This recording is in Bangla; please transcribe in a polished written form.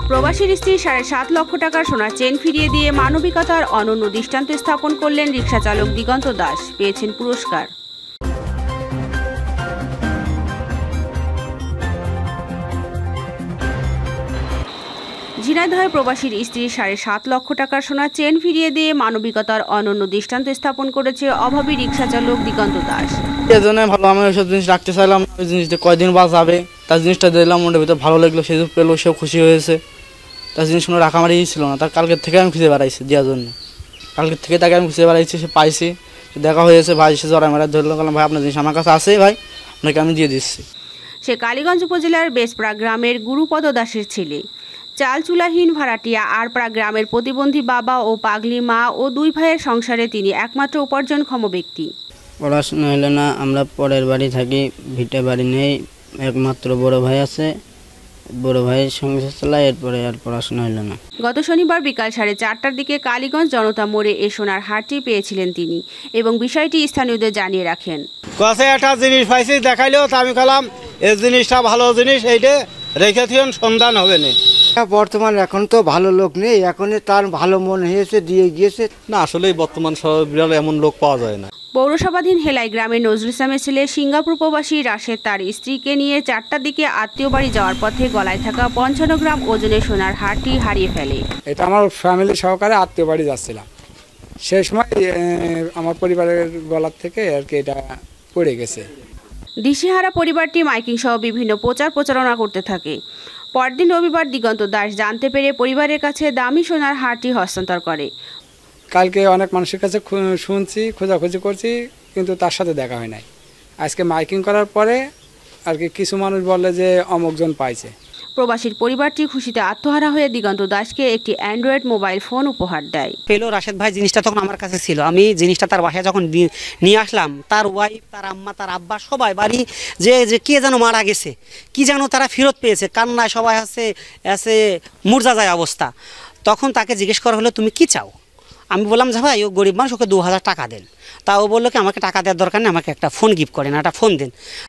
প্রবাসীর স্ত্রী ৭.৫ লক্ষ টাকার সোনার চেন ফিরিয়ে দিয়ে মানবিকতার অনন্য দৃষ্টান্ত স্থাপন করলেন রিকশা চালক দিগন্ত দাস। পেয়েছেন পুরস্কার। ঝিনাইদহে প্রবাসীর স্ত্রীর ৭.৫ লক্ষ টাকার সোনার চেন ফিরিয়ে দিয়ে মানবিকতার অনন্য দৃষ্টান্ত স্থাপন করেছে অভাবী রিকশা চালক দিগন্ত দাস। এজন্য ভালো, আমি ওইসব জিনিস রাখতে চাইলাম, ওই জিনিসটা কয়দিন বাঁচাবে তার জিনিসটা দিলাম, মনের ভিতরে ভালো লাগলো, সে পেলো, সেও খুশি হয়েছে। তার জিনিসগুলো রাখা আমার ছিল না, তার কালকের থেকে আমি খুঁজে বেড়াইছি দেওয়ার জন্য। কালকের থেকে তাকে আমি খুঁজে বেড়াইছি, সে পাইছি, দেখা হয়েছে, ভাই সে জড়াই মারা ধরলো, বললাম ভাই আপনার জিনিস আমার কাছে আছে, ভাই আপনাকে আমি দিয়ে দিচ্ছি। সে কালীগঞ্জ উপজেলার বেসপাড়া গ্রামের গুরুপদ দাসের ছেলে। চাল চুলাহীন ভাড়াটিয়া আরপাড়া গ্রামের প্রতিবন্ধী বাবা ও পাগলি মা ও 2 ভাইয়ের সংসারে তিনি একমাত্র উপার্জনক্ষম ব্যক্তি। পড়াশোনা হলো না, আমরা পরের বাড়ি থাকি, ভিটে বাড়ি নেই, একমাত্র বড় ভাই আছে, বড় ভাইয়ের সংসার চালায়, এরপরে আর পড়াশোনা হলো না। গত শনিবার বিকাল 4:30টার দিকে কালীগঞ্জ জনতা মোড়ে এ সোনার হারটি পেয়েছিলেন তিনি এবং বিষয়টি স্থানীয়দের জানিয়ে রাখেন। কাছে একটা জিনিস পাইছি, দেখাইলো, তা আমি বললাম এই জিনিসটা ভালো জিনিস, এইটা রেখে থিয়ন সন্ধান হবে না। বর্তমান এখন তো ভালো লোক নেই, এখন তার ভালো মন হয়েছে, দিয়ে গিয়েছে। না আসলে বর্তমান বিরল এমন লোক পাওয়া যায় না। পৌরসভাধীন হেলাই গ্রামের নজরুল ইসলামের ছেলে সিঙ্গাপুর প্রবাসী রাশেদ তার স্ত্রীকে নিয়ে 4টার দিকে আত্মীয় বাড়ি যাওয়ার পথে গলায় থাকা 55 গ্রাম ওজনের সোনার হারটি হারিয়ে ফেলে। এটা আমার ফ্যামিলি সহকারে আত্মীয় বাড়ি যাচ্ছিলাম, সেই সময় আমার পরিবারের গলার থেকে আর কি এটা পড়ে গেছে। দিশেহারা পরিবারটি মাইকিং সহ বিভিন্ন প্রচারণা করতে থাকে। পরদিন রবিবার দিগন্ত দাস জানতে পেরে পরিবারের কাছে দামি সোনার হারটি হস্তান্তর করে। কালকে অনেক মানুষের কাছে শুনছি, খোঁজাখুঁজি করছি, কিন্তু তার সাথে দেখা হয় নাই। আজকে মাইকিং করার পরে আর কি কিছু মানুষ বলে যে অমুকজন পাইছে। প্রবাসীর পরিবারটি খুশিতে আত্মহারা হয়ে দিগন্ত দাসকে একটি অ্যান্ড্রয়েড মোবাইল ফোন উপহার দেয়। পেলো রাশেদ ভাই, জিনিসটা তখন আমার কাছে ছিল, আমি জিনিসটা তার বাসায় যখন নিয়ে আসলাম, তার ওয়াইফ, তার আম্মা, তার আব্বা সবাই বাড়ি যে কে যেন মারা গেছে, কি যেন তারা ফেরত পেয়েছে, কান্নায় সবাই আছে মুরজা যায় অবস্থা। তখন তাকে জিজ্ঞেস করা হলো তুমি কি চাও? আমি বললাম যে ভাই ও গরিব মানুষ, ওকে 2000 টাকা দেন। তা ও বললো কি আমাকে টাকা দেওয়ার দরকার নেই, আমাকে একটা ফোন গিফট করেন, একটা ফোন দেন।